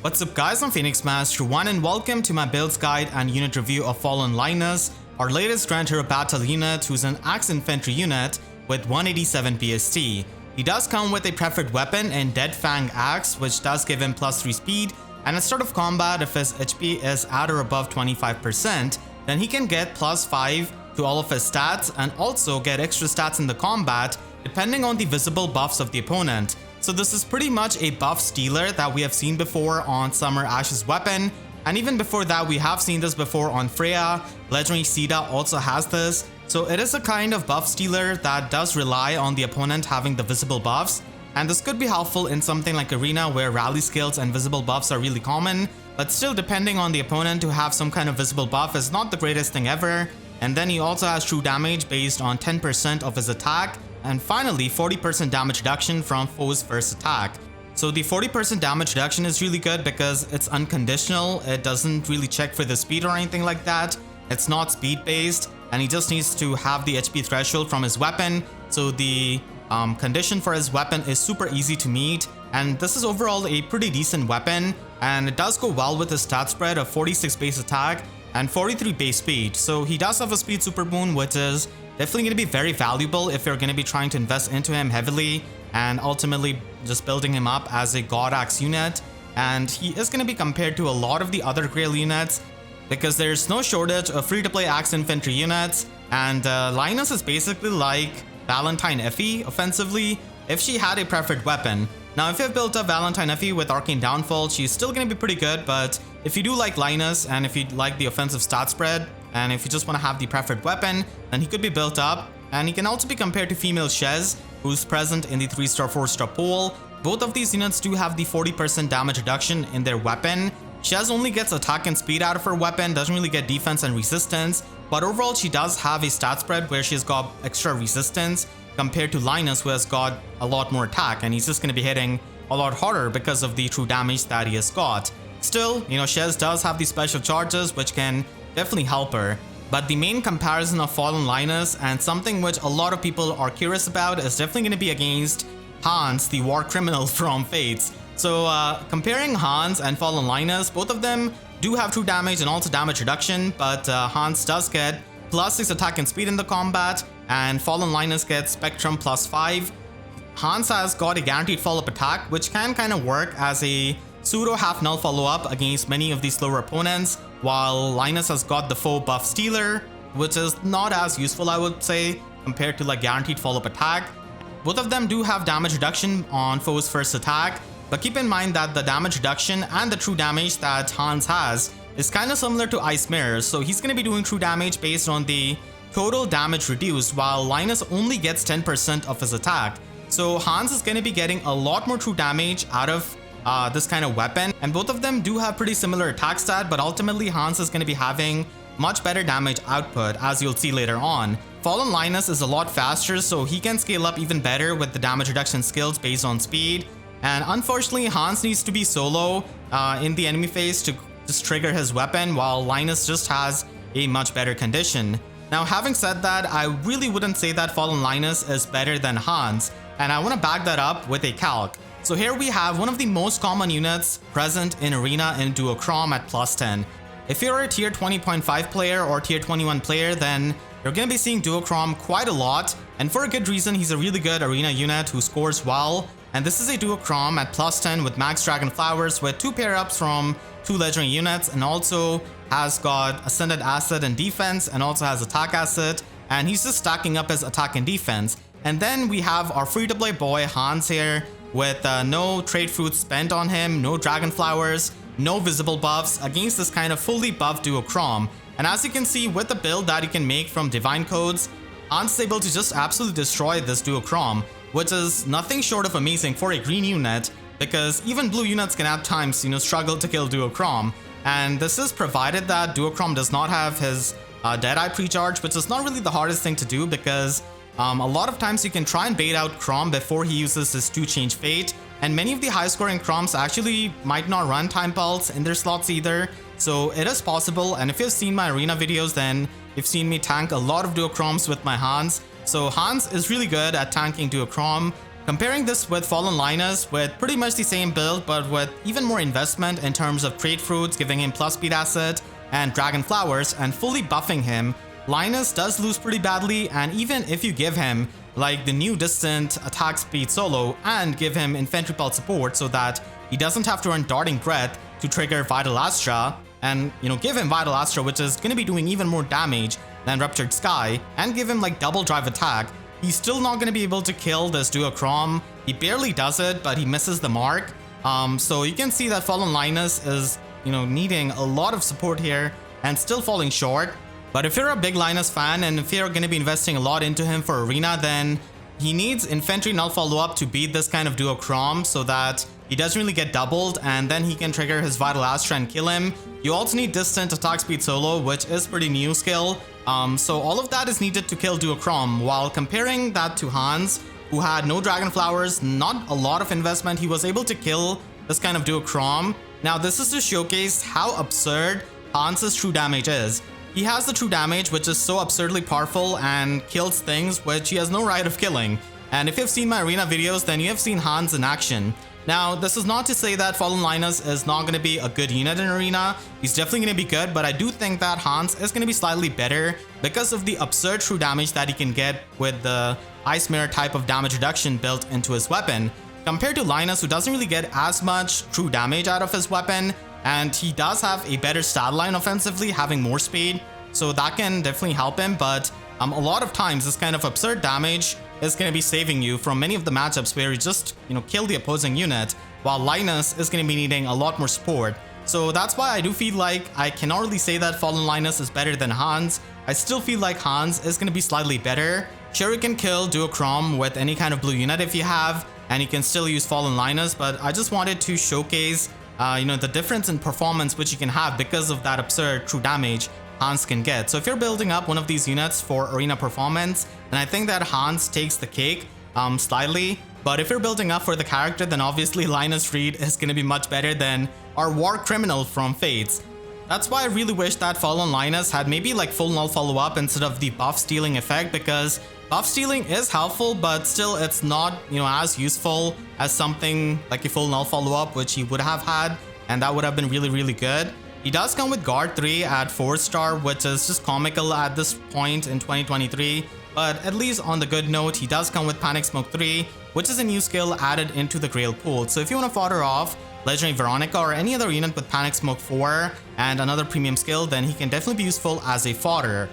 What's up guys, I'm Phoenix Master 1 and welcome to my builds guide and unit review of Fallen Linus, our latest Grand Hero Battle unit who's an Axe Infantry unit with 187 PST. He does come with a preferred weapon in Dead Fang Axe, which does give him +3 speed, and at start of combat if his HP is at or above 25%, then he can get +5 to all of his stats and also get extra stats in the combat depending on the visible buffs of the opponent. So this is pretty much a buff stealer that we have seen before on Summer Ash's weapon, and even before that we have seen this before on Freya. Legendary Sita also has this, so it is a kind of buff stealer that does rely on the opponent having the visible buffs, and this could be helpful in something like Arena where rally skills and visible buffs are really common, but still depending on the opponent to have some kind of visible buff is not the greatest thing ever. And then he also has true damage based on 10% of his attack, and finally 40% damage reduction from foe's first attack. So the 40% damage reduction is really good because it's unconditional, it doesn't really check for the speed or anything like that, it's not speed based, and he just needs to have the HP threshold from his weapon, so the condition for his weapon is super easy to meet, and this is overall a pretty decent weapon, and it does go well with his stat spread of 46 base attack and 43 base speed. So he does have a speed super boon, which is definitely going to be very valuable if you're going to be trying to invest into him heavily and ultimately just building him up as a God Axe unit. And he is going to be compared to a lot of the other Grail units because there's no shortage of free-to-play Axe Infantry units, and Linus is basically like Valentine Effie offensively if she had a preferred weapon. Now if you've built up Valentine Effie with Arcane Downfall, she's still going to be pretty good, but if you do like Linus and if you like the offensive stat spread and if you just want to have the preferred weapon, then he could be built up. And he can also be compared to female Shez, who's present in the 3-star 4-star pool. Both of these units do have the 40% damage reduction in their weapon. Shez only gets attack and speed out of her weapon, doesn't really get defense and resistance, but overall she does have a stat spread where she's got extra resistance compared to Linus, who has got a lot more attack, and he's just going to be hitting a lot harder because of the true damage that he has got. Still, you know, Shez does have these special charges which can definitely help her. But the main comparison of Fallen Linus and something which a lot of people are curious about is definitely going to be against Hans, the war criminal from Fates. So comparing Hans and Fallen Linus, both of them do have true damage and also damage reduction, but Hans does get +6 attack and speed in the combat, and Fallen Linus gets Spectrum +5. Hans has got a guaranteed follow-up attack, which can kind of work as a pseudo half-null follow-up against many of these slower opponents, while Linus has got the foe buff stealer, which is not as useful, I would say, compared to like guaranteed follow-up attack. Both of them do have damage reduction on foe's first attack, but keep in mind that the damage reduction and the true damage that Hans has is kind of similar to Ice Mirror, so he's going to be doing true damage based on the total damage reduced, while Linus only gets 10% of his attack. So Hans is going to be getting a lot more true damage out of this kind of weapon, and both of them do have pretty similar attack stat, but ultimately Hans is going to be having much better damage output, as you'll see later on. Fallen Linus is a lot faster, so he can scale up even better with the damage reduction skills based on speed, and unfortunately Hans needs to be solo in the enemy phase to just trigger his weapon, while Linus just has a much better condition. Now having said that, I really wouldn't say that Fallen Linus is better than Hans, and I want to back that up with a calc. So here we have one of the most common units present in Arena in Duochrom at +10. If you're a tier 20.5 player or tier 21 player, then you're going to be seeing Duochrom quite a lot, and for a good reason. He's a really good Arena unit who scores well, and this is a Duochrom at +10 with Max Dragon Flowers with 2 pair-ups from 2 legendary units, and also has got Ascended Asset and defense, and also has attack asset, and he's just stacking up his attack and defense. And then we have our free-to-play boy Hans here with no trade fruits spent on him, no dragon flowers, no visible buffs against this kind of fully buffed Duochrom. And as you can see with the build that you can make from divine codes, Hans is able to just absolutely destroy this Duochrom, which is nothing short of amazing for a green unit, because even blue units can at times, you know, struggle to kill Duochrom. And this is provided that Duochrom does not have his Deadeye pre-charge, which is not really the hardest thing to do, because a lot of times you can try and bait out Chrom before he uses his 2-change fate, and many of the high-scoring Chroms actually might not run Time Pulse in their slots either, so it is possible. And if you've seen my Arena videos, then you've seen me tank a lot of Duochroms with my Hans. So Hans is really good at tanking Duochrom, Comparing this with Fallen Linus with pretty much the same build but with even more investment in terms of trade fruits, giving him plus speed asset and dragon flowers and fully buffing him, Linus does lose pretty badly, and even if you give him like the new distant attack speed solo and give him infantry pulse support so that he doesn't have to run Darting Breath to trigger Vital Astra and give him Vital Astra, which is going to be doing even more damage than Ruptured Sky, and give him like double drive attack, he's still not going to be able to kill this Duo Chrom. He barely does it, but he misses the mark. So you can see that Fallen Linus is needing a lot of support here and still falling short. But if you're a big Linus fan and if you're going to be investing a lot into him for Arena, then he needs Infantry Null Follow-Up to beat this kind of Duo Chrom so that he doesn't really get doubled, and then he can trigger his Vital Astra and kill him. You also need Distant Attack Speed Solo, which is pretty new skill. So all of that is needed to kill Duo Chrom. While comparing that to Hans, who had no Dragon Flowers, not a lot of investment, he was able to kill this kind of Duo Chrom. Now this is to showcase how absurd Hans's true damage is. He has the true damage, which is so absurdly powerful and kills things which he has no right of killing. And if you've seen my Arena videos, then you have seen Hans in action. Now, this is not to say that Fallen Linus is not going to be a good unit in Arena. He's definitely going to be good, but I do think that Hans is going to be slightly better because of the absurd true damage that he can get with the Ice Mirror type of damage reduction built into his weapon, compared to Linus, who doesn't really get as much true damage out of his weapon. And he does have a better stat line offensively, having more speed, so that can definitely help him. But a lot of times this kind of absurd damage is going to be saving you from many of the matchups where you just kill the opposing unit, while Linus is going to be needing a lot more support. So that's why I do feel like I cannot really say that Fallen Linus is better than Hans. I still feel like Hans is going to be slightly better. Sure, you can kill Duo Chrom with any kind of blue unit if you have, and you can still use Fallen Linus, but I just wanted to showcase the difference in performance which you can have because of that absurd true damage Hans can get. So if you're building up one of these units for Arena performance, then I think that Hans takes the cake slightly. But if you're building up for the character, then obviously Linus Reed is going to be much better than our War Criminal from Fates. That's why I really wish that Fallen Linus had maybe like full null follow-up instead of the buff stealing effect, because buff stealing is helpful, but still it's not as useful as something like a full null follow-up, which he would have had, and that would have been really good. He does come with Guard 3 at 4-star, which is just comical at this point in 2023, but at least on the good note, he does come with Panic Smoke 3, which is a new skill added into the Grail pool. So if you want to fodder off Legendary Veronica or any other unit with Panic Smoke 4 and another premium skill, then he can definitely be useful as a fodder.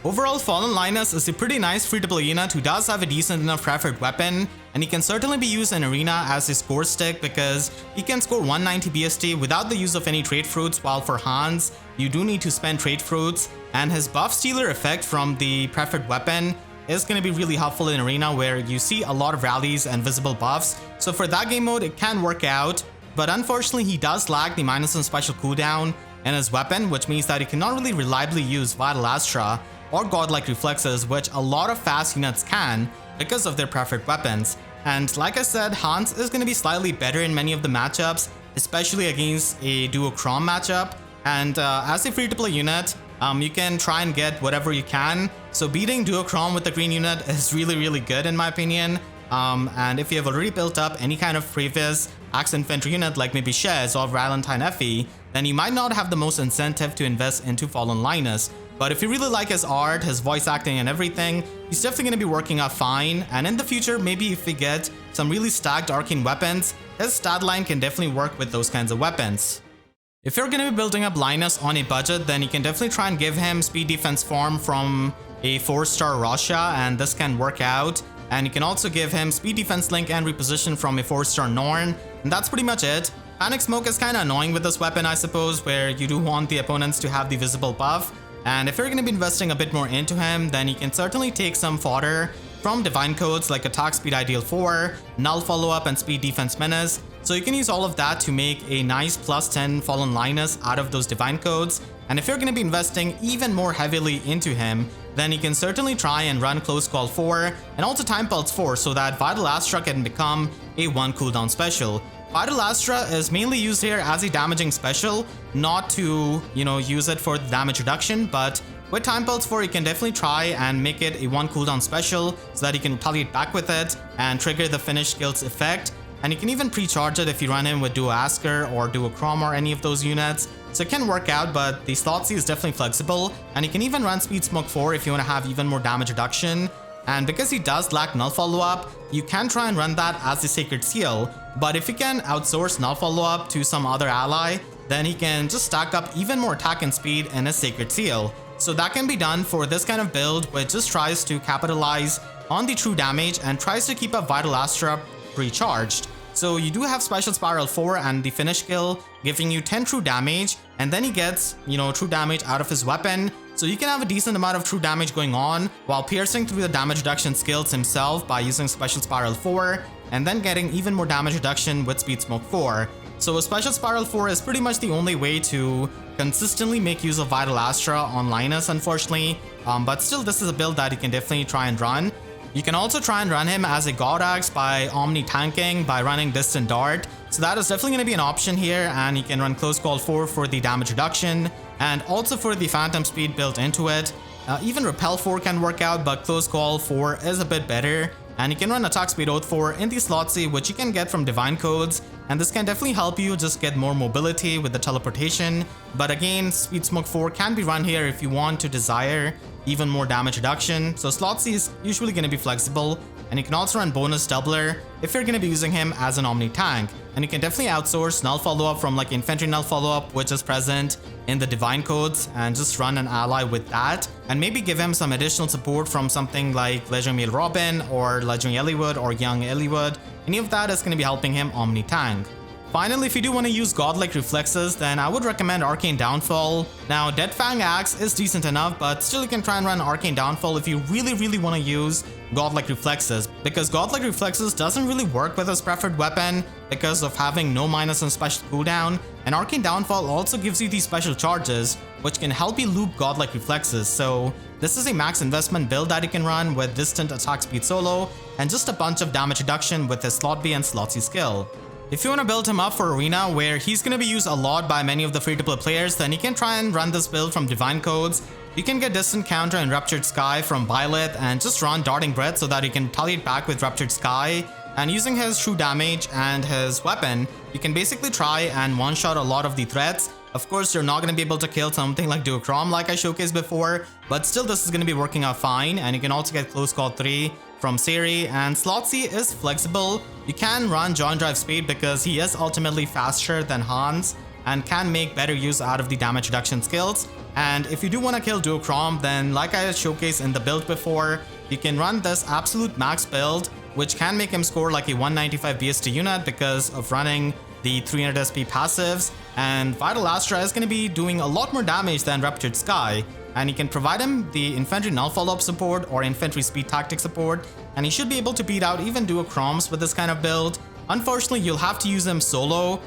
Overall, Fallen Linus is a pretty nice free-to-play unit who does have a decent enough preferred weapon, and he can certainly be used in Arena as a score stick because he can score 190 BST without the use of any trait fruits, while for Hans, you do need to spend trait fruits, and his buff stealer effect from the preferred weapon is going to be really helpful in Arena where you see a lot of rallies and visible buffs. So for that game mode, it can work out, but unfortunately he does lack the -1 special cooldown in his weapon, which means that he cannot really reliably use Vital Astra or Godlike Reflexes, which a lot of fast units can because of their preferred weapons. And like I said, Hans is going to be slightly better in many of the matchups, especially against a Duo Chrom matchup. And as a free-to-play unit, you can try and get whatever you can. So beating Duo Chrom with the green unit is really good in my opinion. And if you have already built up any kind of previous Axe Infantry unit like maybe Shez or Valentine FE, then you might not have the most incentive to invest into Fallen Linus. But if you really like his art, his voice acting and everything, he's definitely going to be working out fine. And in the future, maybe if we get some really stacked arcane weapons, his stat line can definitely work with those kinds of weapons. If you're going to be building up Linus on a budget, then you can definitely try and give him speed defense form from a 4-star Russia, and this can work out. And you can also give him speed defense link and reposition from a 4-star Norn, and that's pretty much it. Panic Smoke is kind of annoying with this weapon, I suppose, where you do want the opponents to have the visible buff. And if you're going to be investing a bit more into him, then you can certainly take some fodder from divine codes like Attack Speed Ideal 4, Null Follow-Up, and Speed Defense Menace. So you can use all of that to make a nice +10 Fallen Linus out of those divine codes. And if you're going to be investing even more heavily into him, then you can certainly try and run Close Call 4 and also Time Pulse 4 so that Vital Astra can become a 1 cooldown special. Vital Astra is mainly used here as a damaging special, not to, use it for the damage reduction, but With Time Pulse 4, you can definitely try and make it a 1 cooldown special so that you can retaliate back with it and trigger the finish skill's effect. And you can even pre-charge it if you run him with Duo Asker or Duo Chrom or any of those units. So it can work out, but the slot C is definitely flexible, and you can even run Speed Smoke 4 if you want to have even more damage reduction. And because he does lack null follow-up, you can try and run that as the Sacred Seal, but if you can outsource null follow-up to some other ally, then he can just stack up even more attack and speed in his Sacred Seal. So that can be done for this kind of build, which just tries to capitalize on the true damage and tries to keep up Vital Astra pre-charged. So you do have Special Spiral 4 and the finish skill giving you 10 true damage, and then he gets, true damage out of his weapon. So you can have a decent amount of true damage going on while piercing through the damage reduction skills himself by using Special Spiral 4 and then getting even more damage reduction with Speed Smoke 4. So a Special Spiral 4 is pretty much the only way to consistently make use of Vital Astra on Linus, unfortunately, but still this is a build that you can definitely try and run. You can also try and run him as a God Axe by Omni tanking by running Distant Dart. So that is definitely going to be an option here, and you can run Close Call 4 for the damage reduction and also for the Phantom Speed built into it. Even Repel 4 can work out, but Close Call 4 is a bit better. And you can run Attack Speed Oath 4 in the slot C, which you can get from Divine Codes, and this can definitely help you just get more mobility with the teleportation. But again, Speed Smoke 4 can be run here if you want to desire even more damage reduction. So slot C is usually going to be flexible, and you can also run Bonus Doubler if you're going to be using him as an Omni tank. And you can definitely outsource null follow-up from like Infantry null follow-up, which is present in the Divine Codes, and just run an ally with that, and maybe give him some additional support from something like Legendary Robin or Legendary Eliwood or Young Eliwood. Any of that is going to be helping him Omni tank. Finally, if you do want to use godlike reflexes, then I would recommend Arcane Downfall. Now, Dead Fang Axe is decent enough, but still you can try and run Arcane Downfall if you really want to use godlike reflexes, because godlike reflexes doesn't really work with his preferred weapon because of having no minus on special cooldown, and Arcane Downfall also gives you these special charges which can help you loop godlike reflexes. So this is a max investment build that you can run with distant attack speed solo and just a bunch of damage reduction with his slot B and slot C skill. If you want to build him up for Arena, where he's going to be used a lot by many of the free-to-play players, then you can try and run this build from Divine Codes. You can get Distant Counter and Ruptured Sky from Byleth and just run Darting Breath so that you can retaliate back with Ruptured Sky. And using his true damage and his weapon, you can basically try and one-shot a lot of the threats. Of course, you're not going to be able to kill something like Duo Chrom like I showcased before, but still this is going to be working out fine. And you can also get Close Call 3 from Seri, and slot C is flexible. You can run Joint Drive Speed because he is ultimately faster than Hans and can make better use out of the damage reduction skills. And if you do want to kill Duo Chrom, then like I showcased in the build before, you can run this absolute max build, which can make him score like a 195 BST unit because of running the 300 SP passives, and Vital Astra is going to be doing a lot more damage than Ruptured Sky. And you can provide him the Infantry null follow-up support or Infantry speed tactic support, and he should be able to beat out even Duo Chroms with this kind of build. Unfortunately, you'll have to use him solo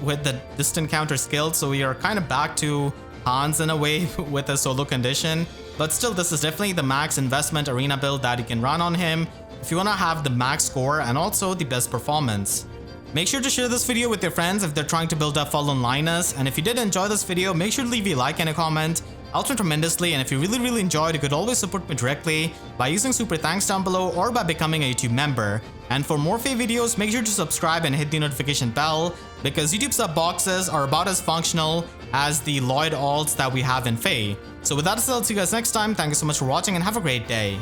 with the distant counter skill, so we are kind of back to Hans in a way with a solo condition. But still, this is definitely the max investment arena build that you can run on him if you want to have the max score and also the best performance. Make sure to share this video with your friends if they're trying to build up Fallen Linus, and if you did enjoy this video, make sure to leave a like and a comment. I'll try tremendously, and if you really enjoyed, you could always support me directly by using super thanks down below or by becoming a YouTube member. And for more FEH videos, make sure to subscribe and hit the notification bell, because YouTube sub boxes are about as functional as the Lloyd alts that we have in FEH. So with that said, I'll see you guys next time. Thank you so much for watching and have a great day.